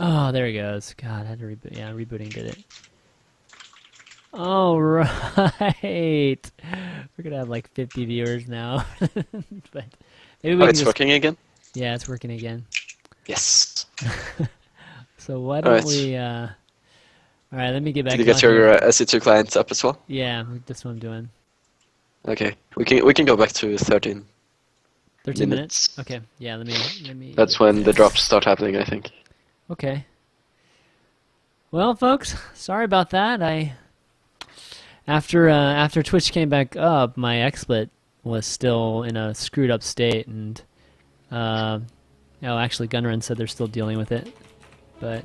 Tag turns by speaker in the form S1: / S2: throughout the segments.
S1: Oh, there he goes. God, I had to reboot. Yeah, rebooting did it. All right. We're gonna have like 50 viewers now, but maybe we
S2: Oh,
S1: can
S2: it's
S1: just.
S2: working again?
S1: Yeah, it's working again.
S2: Yes.
S1: So why don't
S2: Alright.
S1: we? All right, let me get
S2: Did
S1: back
S2: you get
S1: on here.
S2: your SE2 client up as well?
S1: Yeah, that's what I'm doing.
S2: Okay. We can go back to 13
S1: 13 minutes.
S2: minutes.
S1: Okay. Yeah. Let me
S2: That's
S1: get
S2: when the drops
S1: this.
S2: start happening, I think.
S1: Okay. Well, folks, sorry about that. After Twitch came back up, my XSplit was still in a screwed up state, and oh, actually, Gunrun said they're still dealing with it, but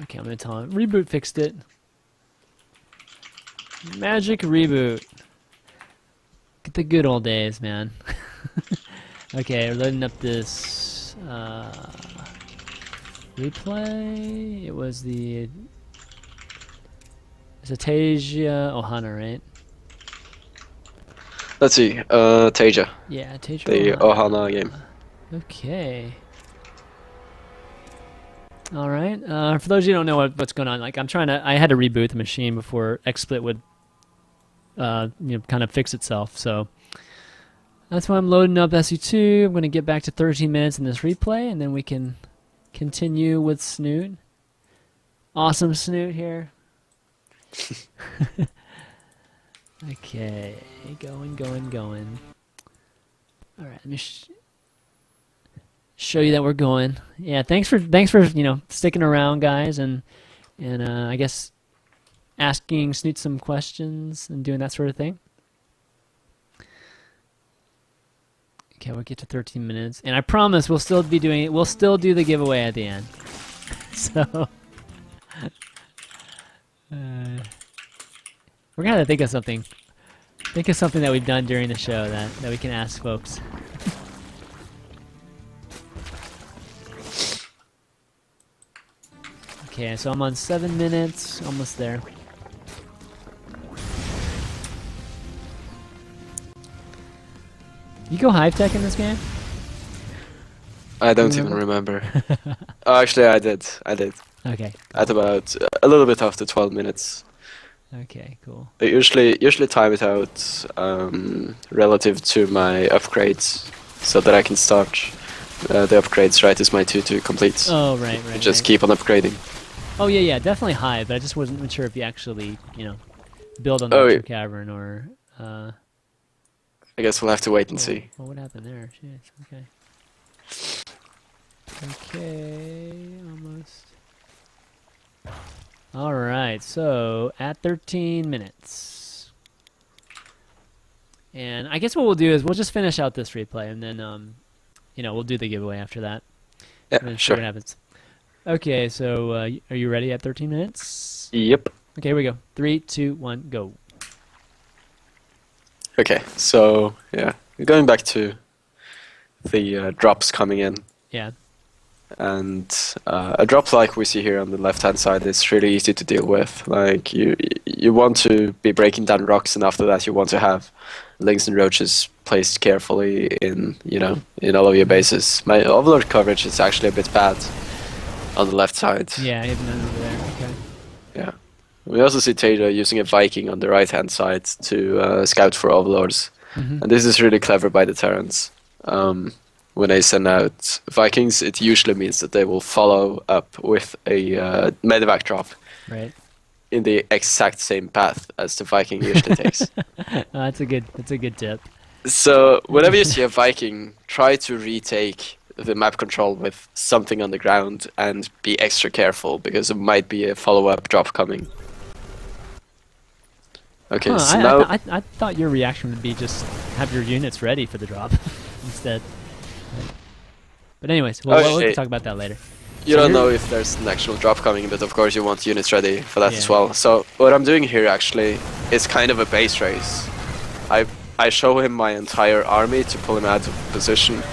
S1: okay, I'm gonna tell him reboot fixed it. Magic reboot. Get the good old days, man. Okay, we're loading up this replay. It was the Zetasia Ohana, right?
S2: Let's see. Teja.
S1: Yeah, Teja
S2: The
S1: Ohana.
S2: Ohana game.
S1: Okay. All right. For those of you who don't know what's going on, like I had to reboot the machine before XSplit would, kind of fix itself. So that's why I'm loading up SE2. I'm going to get back to 13 minutes in this replay, and then we can continue with Snute. Awesome Snute here. Okay, going. All right, let me show you that we're going. Yeah, thanks for sticking around, guys, and I guess asking Snute some questions and doing that sort of thing. Okay, we'll get to 13 minutes, and I promise we'll still be doing it. We'll still do the giveaway at the end. So we're gonna have to think of something. Think of something that we've done during the show that we can ask folks. Okay, so I'm on 7 minutes, almost there. You go Hive Tech in this game?
S2: I don't even remember. Oh, actually, I did.
S1: Okay.
S2: At about a little bit after 12 minutes.
S1: Okay, cool.
S2: I usually time it out relative to my upgrades, so that I can start the upgrades right as my 2 complete.
S1: Oh, right.
S2: Just keep on upgrading.
S1: Oh, yeah, definitely Hive, but I just wasn't sure if you actually, build on the Ultra Cavern or...
S2: I guess we'll have to wait and see.
S1: Well, what happened there? Jeez, okay, almost. Alright, so at 13 minutes. And I guess what we'll do is we'll just finish out this replay, and then, we'll do the giveaway after that.
S2: Yeah, sure.
S1: See what happens. Okay, so are you ready at 13 minutes?
S2: Yep.
S1: Okay, here we go. 3, 2, 1, go.
S2: Okay, so yeah, going back to the drops coming in.
S1: Yeah.
S2: And a drop like we see here on the left-hand side is really easy to deal with. Like you want to be breaking down rocks, and after that you want to have lings and roaches placed carefully in in all of your bases. My overlord coverage is actually a bit bad on the left side.
S1: Yeah, even over there. Okay.
S2: Yeah. We also see Taylor using a Viking on the right-hand side to scout for overlords. And this is really clever by the Terrans. When they send out Vikings, it usually means that they will follow up with a medevac drop in the exact same path as the Viking usually takes.
S1: That's a good tip.
S2: So whenever you see a Viking, try to retake the map control with something on the ground and be extra careful, because there might be a follow-up drop coming. Okay, so now...
S1: I thought your reaction would be just have your units ready for the drop instead. But anyways, we'll talk about that later.
S2: You don't know if there's an actual drop coming, but of course you want units ready for that as well. So what I'm doing here actually is kind of a base race. I show him my entire army to pull him out of position.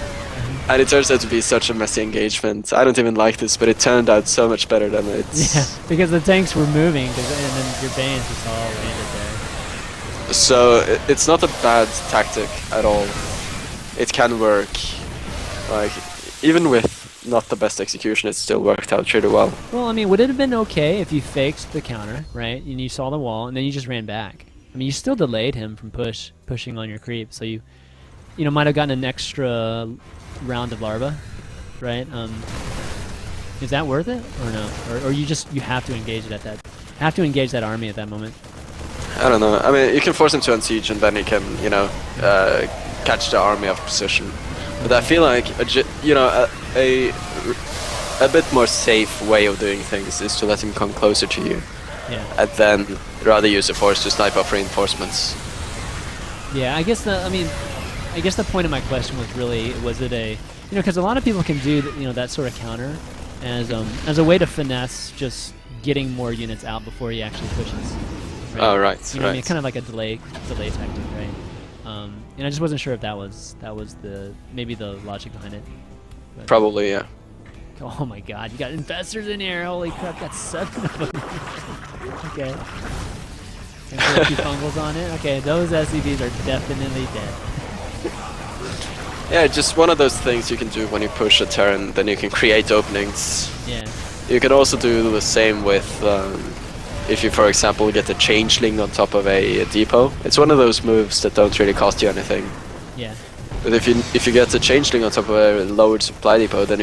S2: And it turns out to be such a messy engagement. I don't even like this, but it turned out so much better than it's...
S1: Yeah, because the tanks were moving, and then your Banes just all landed there.
S2: So it's not a bad tactic at all. It can work. Like, even with not the best execution, it still worked out pretty well.
S1: Well, I mean, would it have been okay if you faked the counter, right? And you saw the wall, and then you just ran back? I mean, you still delayed him from pushing on your creep, so you might have gotten an extra round of larva, right? Is that worth it or no? Or you have to engage it at that, engage that army at that moment?
S2: I don't know. I mean, you can force him to unsiege, and then he can, catch the army off position. But I feel like a bit more safe way of doing things is to let him come closer to you, and then rather use a force to snipe off reinforcements.
S1: Yeah, I guess the point of my question was really, was it a, because a lot of people can do that sort of counter as a way to finesse just getting more units out before he actually pushes. Right?
S2: Oh, right.
S1: I mean, kind of like a delay tactic, right? And I just wasn't sure if that was maybe the logic behind it. But
S2: probably, yeah.
S1: Oh my God, you got infestors in here! Holy crap, got 7 of them. Okay. And put a few fungals on it. Okay, those SCVs are definitely dead.
S2: Yeah, just one of those things you can do when you push a turn. Then you can create openings.
S1: Yeah.
S2: You can also do the same with. If you, for example, get a changeling on top of a depot, it's one of those moves that don't really cost you anything.
S1: Yeah.
S2: But if you get a changeling on top of a lowered supply depot, then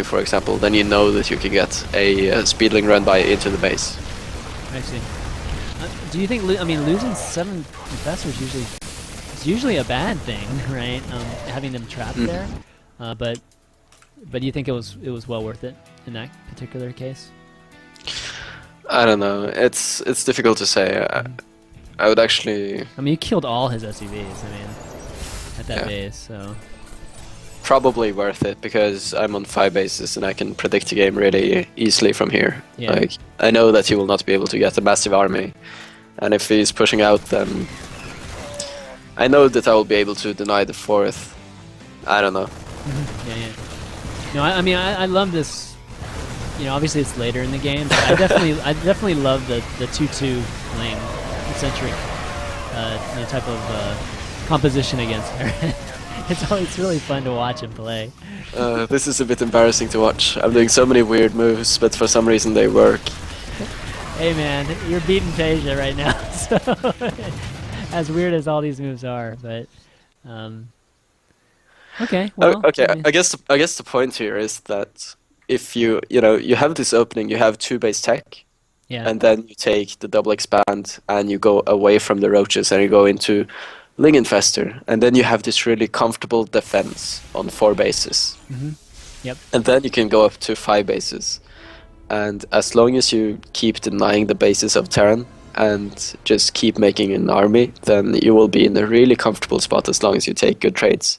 S2: you know that you can get a speedling run by into the base.
S1: I see. Do you think? Losing 7 infestors is usually a bad thing, right? Having them trapped there, but do you think it was well worth it in that particular case?
S2: I don't know. It's difficult to say. I would actually.
S1: I mean, you killed all his SCVs. I mean, at that base, so.
S2: Probably worth it because I'm on 5 bases and I can predict the game really easily from here.
S1: Yeah.
S2: Like, I know that he will not be able to get a massive army, and if he's pushing out, then I know that I will be able to deny the 4th. I don't know.
S1: Yeah. No, I love this. Obviously it's later in the game, but I definitely love the 2/2 lane eccentric type of composition against her. It's really fun to watch him play.
S2: This is a bit embarrassing to watch. I'm doing so many weird moves, but for some reason they work.
S1: Hey man, you're beating Tasia right now, so as weird as all these moves are, but okay. Well,
S2: okay. I guess the point here is that if you have this opening, you have 2 base tech, and then you take the double expand and you go away from the roaches and you go into Ling Infestor, and then you have this really comfortable defense on 4 bases.
S1: Yep.
S2: And then you can go up to 5 bases, and as long as you keep denying the bases of Terran and just keep making an army, then you will be in a really comfortable spot as long as you take good trades.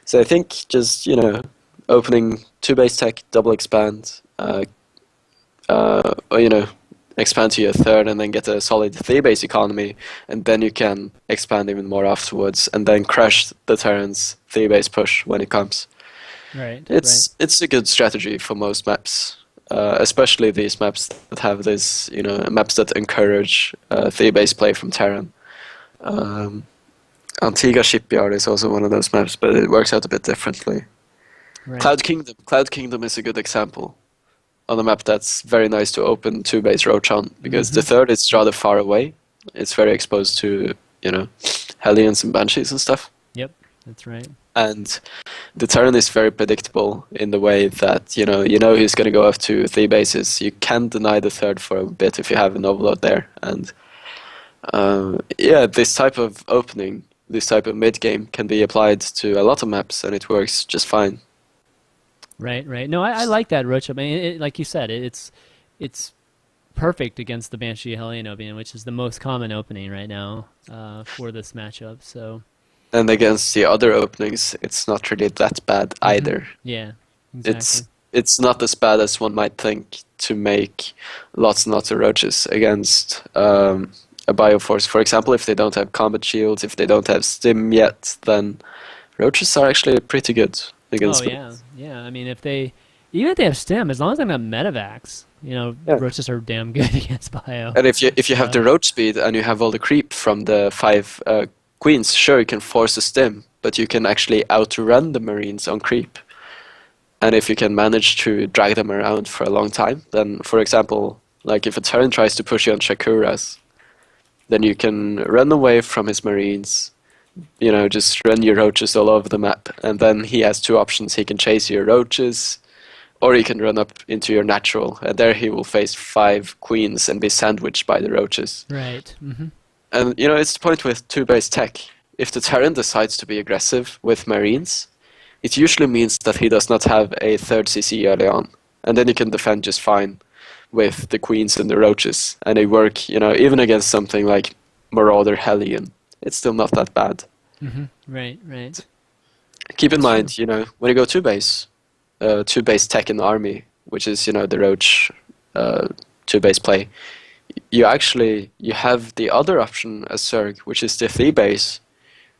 S2: So I think just opening 2 base tech, double expand, expand to your 3rd and then get a solid 3 base economy, and then you can expand even more afterwards and then crush the Terran's 3 base push when it comes.
S1: Right.
S2: It's a good strategy for most maps, especially these maps that have this, maps that encourage 3 base play from Terran. Antigua Shipyard is also one of those maps, but it works out a bit differently.
S1: Right.
S2: Cloud Kingdom is a good example on a map that's very nice to open 2 base roach on, because the 3rd is rather far away. It's very exposed to, Hellions and Banshees and stuff.
S1: Yep, that's right.
S2: And the Terran is very predictable in the way that, he's going to go up to 3 bases. You can deny the 3rd for a bit if you have an overload there. And this type of opening, this type of mid-game can be applied to a lot of maps, and it works just fine.
S1: Right. No, I like that, Roach. I mean, like you said, it's perfect against the Banshee Hellion Obian, which is the most common opening right now for this matchup. So. And
S2: against the other openings, it's not really that bad either.
S1: Yeah, exactly.
S2: It's not as bad as one might think to make lots and lots of roaches against a Bioforce. For example, if they don't have combat shields, if they don't have stim yet, then roaches are actually pretty good against them.
S1: Yeah. I mean, even if they have stim, as long as they have metavacs, roaches are damn good against bio.
S2: And if you have the roach speed and you have all the creep from the 5 queens, sure, you can force a stim, but you can actually outrun the marines on creep. And if you can manage to drag them around for a long time, then, for example, like if a Terran tries to push you on Shakuras, then you can run away from his marines, just run your roaches all over the map, and then he has two options. He can chase your roaches, or he can run up into your natural, and there he will face 5 queens and be sandwiched by the roaches.
S1: Right.
S2: And, it's the point with 2-base tech. If the Terran decides to be aggressive with marines, it usually means that he does not have a 3rd CC early on, and then he can defend just fine with the queens and the roaches, and they work, even against something like Marauder Hellion. It's still not that bad.
S1: Right.
S2: Keep in mind, when you go 2-base, 2-base tech in the army, which is, the roach 2-base play, you have the other option as Zerg, which is the 3-base,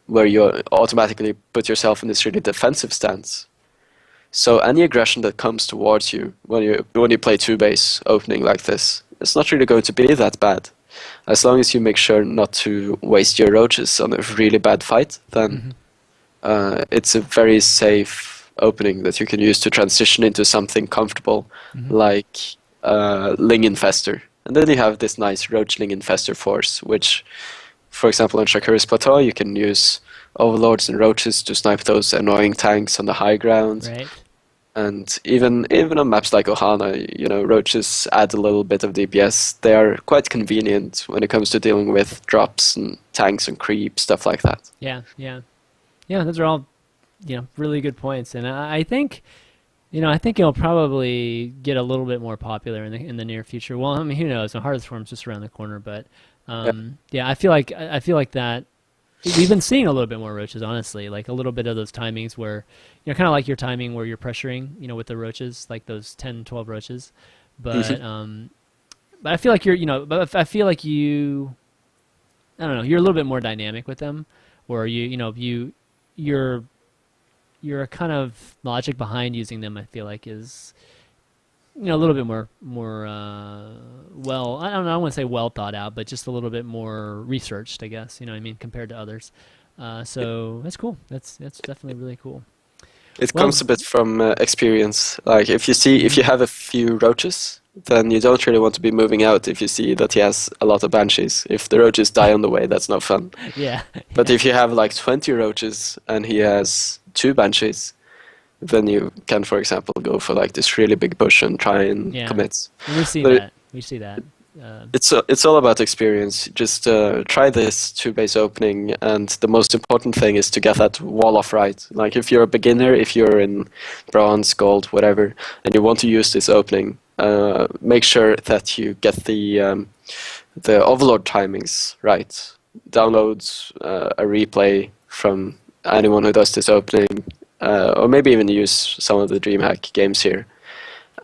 S2: where you automatically put yourself in this really defensive stance. So any aggression that comes towards you when you play 2-base opening like this, it's not really going to be that bad. As long as you make sure not to waste your roaches on a really bad fight, then it's a very safe opening that you can use to transition into something comfortable, like Ling Infestor. And then you have this nice Roach Ling Infestor force, which, for example, on Shakura's Plateau, you can use Overlords and Roaches to snipe those annoying tanks on the high ground.
S1: Right.
S2: And even on maps like Ohana, Roaches add a little bit of DPS. They are quite convenient when it comes to dealing with drops and tanks and creep, stuff like that.
S1: Yeah. Those are all, really good points, and I think, I think it'll probably get a little bit more popular in the near future. Well, I mean, who knows? The hardest form's just around the corner, but I feel like that. We've been seeing a little bit more roaches, honestly, like a little bit of those timings where, kind of like your timing where you're pressuring, with the roaches, like those 10, 12 roaches. But but I feel like I feel like I don't know, you're a little bit more dynamic with them, or your kind of logic behind using them, I feel like is, a little bit more well, I don't know, I wouldn't say well thought out, but just a little bit more researched, I guess, compared to others. So that's cool. That's definitely really cool.
S2: It comes a bit from experience. Like if you have a few roaches, then you don't really want to be moving out if you see that he has a lot of banshees. If the roaches die on the way, that's no fun.
S1: Yeah.
S2: But if you have like 20 roaches and he has 2 banshees, then you can, for example, go for like this really big push and try and commit.
S1: We see that.
S2: It's all about experience. Just try this 2-base opening, and the most important thing is to get that wall off right. Like if you're a beginner, if you're in bronze, gold, whatever, and you want to use this opening, make sure that you get the overlord timings right. Download a replay from anyone who does this opening, or maybe even use some of the DreamHack games here.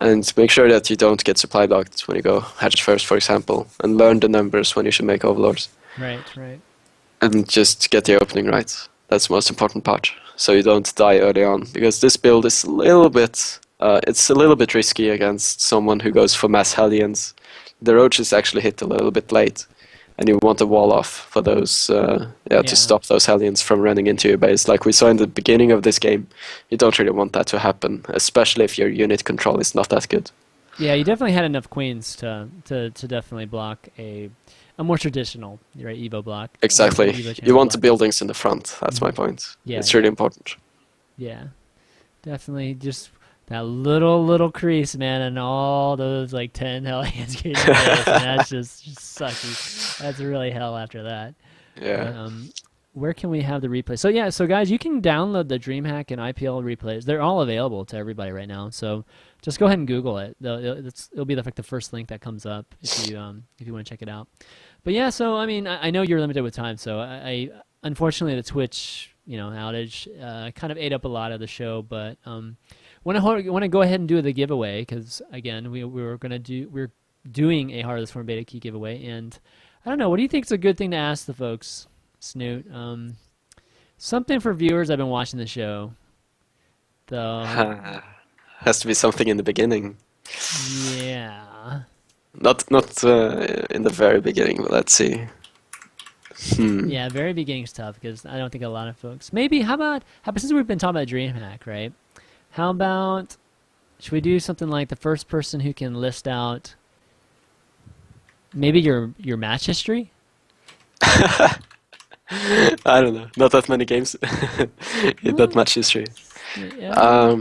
S2: And make sure that you don't get supply blocked when you go hatch first, for example, and learn the numbers when you should make overlords.
S1: Right.
S2: And just get the opening right. That's the most important part, so you don't die early on. Because this build is a little bit risky against someone who goes for mass Hellions. The roaches actually hit a little bit late, and you want a wall off for those, to stop those Hellions from running into your base. Like we saw in the beginning of this game, you don't really want that to happen, especially if your unit control is not that good.
S1: Yeah, you definitely had enough queens to definitely block a more traditional, right, Evo block.
S2: Exactly. You want the buildings in the front. That's my point. Yeah, it's really important.
S1: Yeah, definitely. Just that little crease, man, and all those like 10 Hellions getting and that's just sucky. That's really hell after that.
S2: Yeah.
S1: But, where can we have the replay? So guys, you can download the DreamHack and IPL replays. They're all available to everybody right now. So just go ahead and Google it. It'll be the first link that comes up if you want to check it out. But yeah, so I mean, I know you're limited with time, so I unfortunately the Twitch outage kind of ate up a lot of the show, but want to go ahead and do the giveaway because again we're doing a Heart of the Swarm beta key giveaway, and I don't know, what do you think is a good thing to ask the folks, Snute? Something for viewers. I've been watching the show.
S2: Has to be something in the beginning.
S1: Yeah.
S2: Not in the very beginning, but let's see.
S1: Yeah, very beginning's tough because I don't think a lot of folks. Maybe how about since we've been talking about DreamHack, right? How about Should we do something like the first person who can list out maybe your match history?
S2: I don't know. Not that many games. Not much history.
S1: Yeah.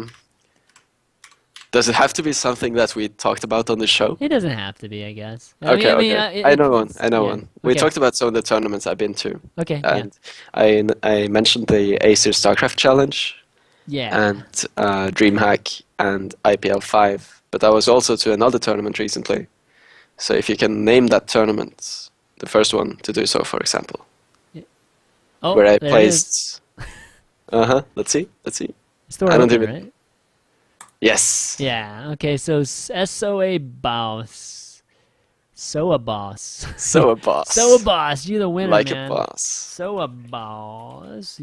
S2: Does it have to be something that we talked about on the show?
S1: It doesn't have to be, I guess.
S2: Okay, I know one. I know
S1: yeah.
S2: one. We
S1: Okay.
S2: talked about some of the tournaments I've been to,
S1: Okay. Yeah.
S2: and I mentioned the Acer Starcraft Challenge
S1: Yeah.
S2: and DreamHack and IPL 5, but I was also to another tournament recently. So if you can name that tournament, the first one to do so, for example,
S1: Oh,
S2: where I
S1: there it
S2: placed. Let's see.
S1: is. Store
S2: I don't
S1: open,
S2: even.
S1: right?
S2: Yes.
S1: Yeah. Okay. So SOA boss. So a boss.
S2: So a boss.
S1: So a boss. You the winner,
S2: Like
S1: man.
S2: a boss.
S1: So a boss.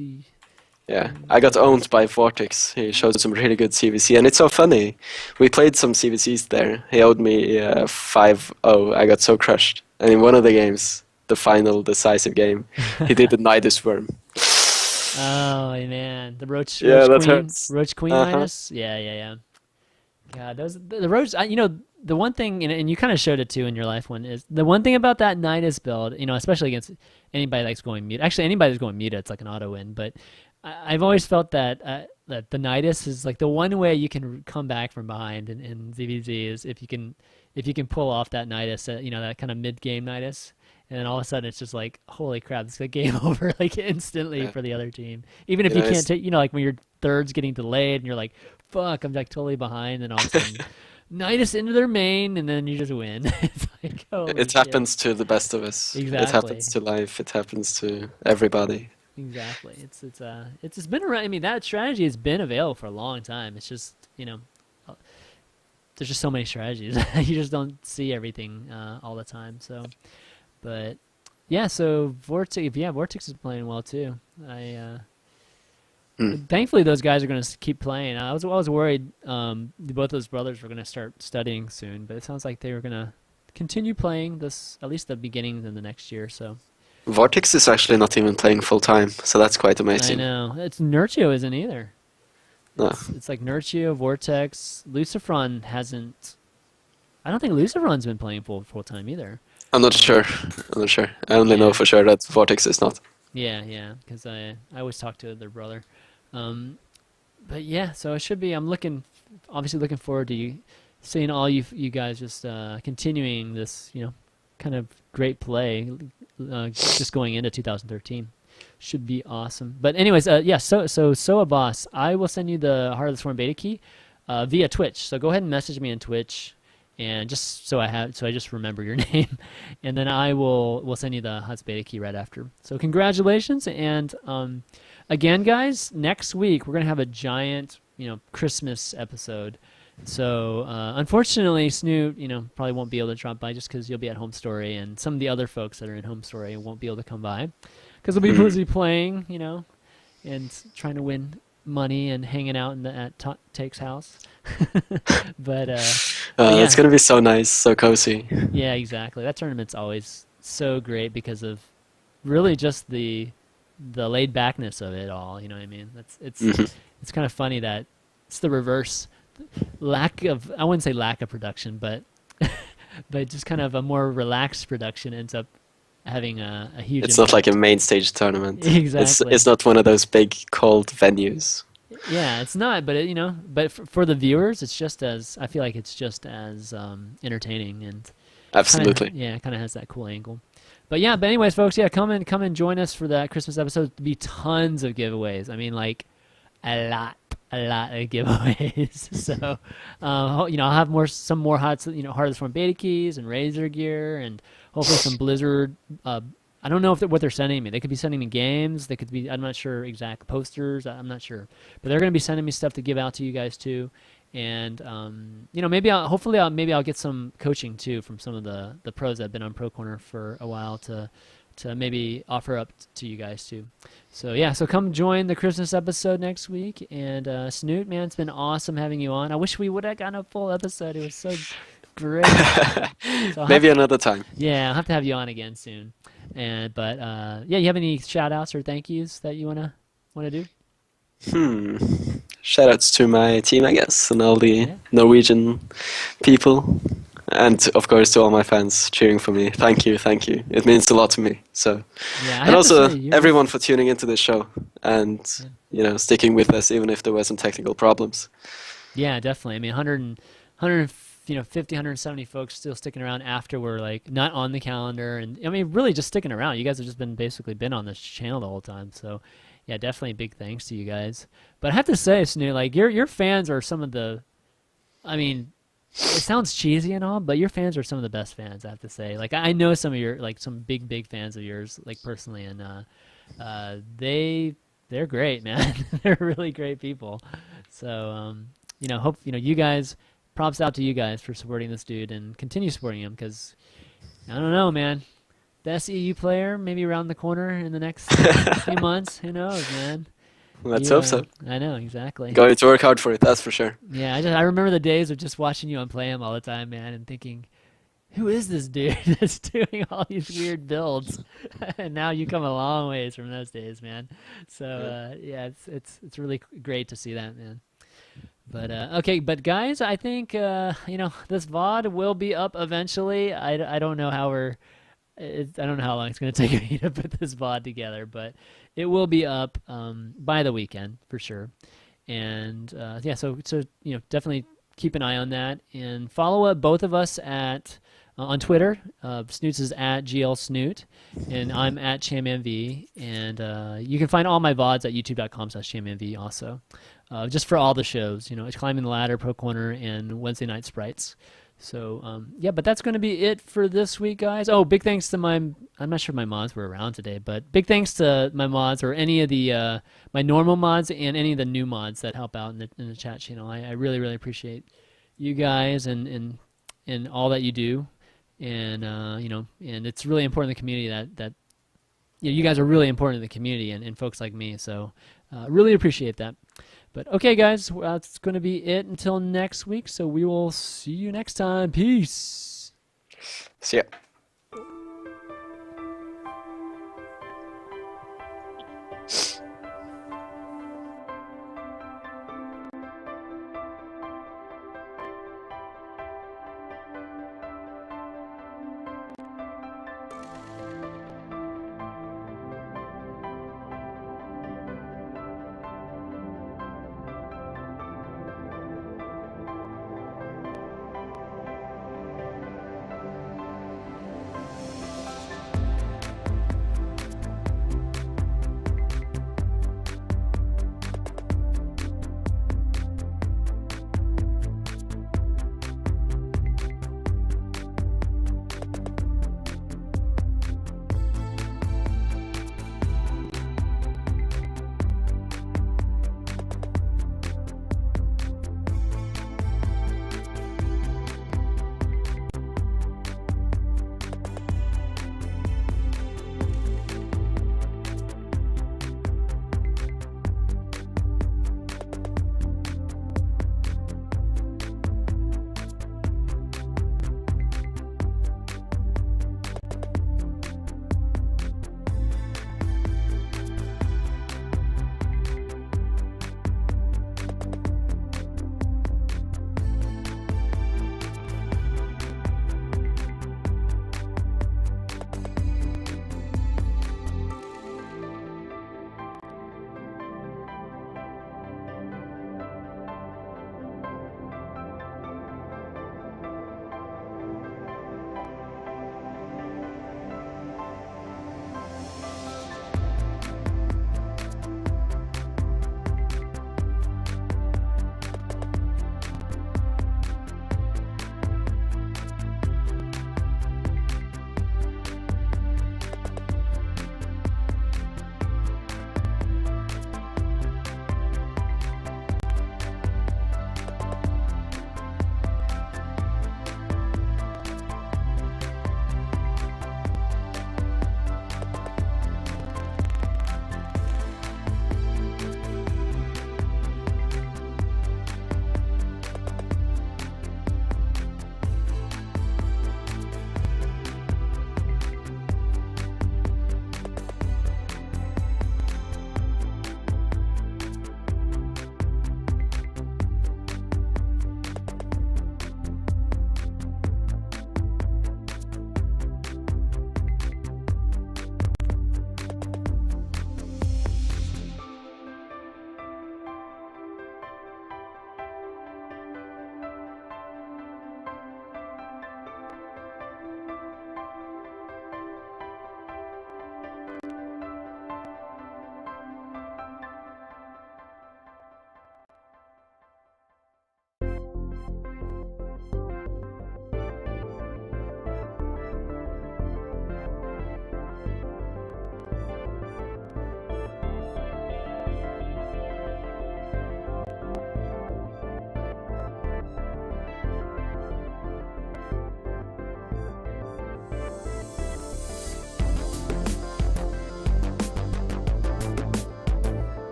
S2: Yeah, I got owned by Vortex. He showed some really good CVC, and it's so funny. We played some CVCs there. He owed me 5-0. I got so crushed. And in one of the games, the final decisive game, he did the Nidus Worm.
S1: Oh man, the Roach.
S2: Yeah,
S1: Roach
S2: that
S1: Queen.
S2: hurts.
S1: Roach Queen minus. Yeah. God, those the Roach. You know, the one thing, and you kind of showed it too in your life one is the one thing about that Nidus build. You know, especially against anybody that's going mute. Actually, anybody that's going mute, it's like an auto win. But I've always felt that that the Nidus is like the one way you can come back from behind in ZVZ is if you can pull off that Nidus, you know, that kind of mid game Nidus. And then all of a sudden, it's just like, holy crap, it's a game over like instantly for the other team. Even if you can't take, you know, like when your third's getting delayed and you're like, fuck, I'm like totally behind. And all of a sudden, Nidus into their main, and then you just win. It's like, holy
S2: It
S1: shit.
S2: happens to the best of us.
S1: Exactly.
S2: It happens to life. It happens to everybody.
S1: Exactly. It's been around. I mean, that strategy has been available for a long time. It's just, you know, there's just so many strategies. You just don't see everything all the time. So. But yeah, so Vortex is playing well too. Thankfully those guys are going to keep playing. I was worried both those brothers were going to start studying soon, but it sounds like they were going to continue playing this at least the beginning of the next year. So
S2: Vortex is actually not even playing full time, so that's quite amazing.
S1: I know it's Nurtio isn't either.
S2: No.
S1: It's like Nurtio, Vortex, Lucifron hasn't. I don't think Lucifron's been playing full time either.
S2: I'm not sure. I only know for sure that Vortex is not.
S1: Yeah, because I always talk to their brother. But yeah, so it should be. I'm obviously looking forward to seeing all you guys just continuing this, you know, kind of great play, just going into 2013. Should be awesome. But anyways, yeah. So a boss. I will send you the Heart of the Swarm beta key via Twitch. So go ahead and message me on Twitch. And just so I just remember your name, and then we'll send you the HUTS beta key right after. So congratulations, and again, guys, next week we're gonna have a giant, you know, Christmas episode. So unfortunately, Snute, you know, probably won't be able to drop by just because you'll be at Home Story, and some of the other folks that are in Home Story won't be able to come by because they'll be busy playing, you know, and trying to win money and hanging out at Take's house. But yeah.
S2: It's gonna be so nice, so cozy.
S1: Yeah, exactly. That tournament's always so great because of really just the laid backness of it all. You know what I mean? It's kind of funny that it's the reverse, I wouldn't say lack of production, but but just kind of a more relaxed production ends up having a huge.
S2: It's
S1: impact.
S2: not like a main stage tournament.
S1: Exactly.
S2: It's not one of those big cold venues.
S1: Yeah, it's not, but you know, but for the viewers, it's just as I feel like it's just as entertaining and
S2: Absolutely.
S1: kind of has that cool angle. But anyways, folks, yeah, come and join us for that Christmas episode. There'll be tons of giveaways. I mean, like a lot of giveaways. So, you know, I'll have some more Heart of the Swarm beta keys and Razor gear, and hopefully some Blizzard. I don't know what they're sending me. They could be sending me games. They could be, I'm not sure, exact posters. I'm not sure. But they're going to be sending me stuff to give out to you guys too. And, you know, maybe I'll get some coaching too from some of the pros that have been on Pro Corner for a while to maybe offer up to you guys too. So yeah, so come join the Christmas episode next week. And Snute, man, it's been awesome having you on. I wish we would have gotten a full episode. It was so great. So
S2: Maybe another time.
S1: Yeah, I'll have to have you on again soon. But yeah, you have any shout outs or thank yous that you wanna do?
S2: shoutouts to my team, I guess, and all the
S1: Yeah.
S2: Norwegian people. And of course to all my fans cheering for me. Thank you, thank you. It means a lot to me. So,
S1: Yeah, I
S2: and
S1: have to
S2: also
S1: say,
S2: everyone for tuning into this show and
S1: yeah.
S2: sticking with us even if there were some technical problems.
S1: Yeah, definitely. I mean, 100, 50, 170 folks still sticking around after we're like not on the calendar, and I mean, really just sticking around. You guys have just basically been on this channel the whole time. So, yeah, definitely big thanks to you guys. But I have to say, Snute, like your fans are some of the, I mean, it sounds cheesy and all, but your fans are some of the best fans. I have to say. Like I know some of your like some big fans of yours, like personally, and they're great, man. They're really great people. So hope you guys. Props out to you guys for supporting this dude and continue supporting him because I don't know, man. Best EU player maybe around the corner in the next few months. Who knows, man?
S2: Let's hope so.
S1: I know exactly.
S2: Going to work hard for it, that's for sure.
S1: Yeah, I remember the days of just watching you on Play him all the time, man, and thinking, who is this dude that's doing all these weird builds? And now you come a long ways from those days, man. So yeah, it's really great to see that, man. But okay, but guys, I think this VOD will be up eventually. I don't know how I don't know how long it's going to take me to put this VOD together, but it will be up by the weekend for sure. And yeah, so definitely keep an eye on that and follow up both of us at on Twitter. Snoots is at GLSnute, and I'm at ChanmanV. And you can find all my VODs at youtube.com/ChanmanV also. Just for all the shows, it's Climbing the Ladder, Pro Corner, and Wednesday Night Sprites. So, yeah, but that's going to be it for this week, guys. Oh, big thanks to I'm not sure my mods were around today, but big thanks to my mods or any of the, my normal mods and any of the new mods that help out in the chat channel. I really, really appreciate you guys and all that you do. And, and it's really important in the community that you guys are really important in the community and folks like me. So, really appreciate that. But okay, guys, that's going to be it until next week. So we will see you next time. Peace.
S2: See ya.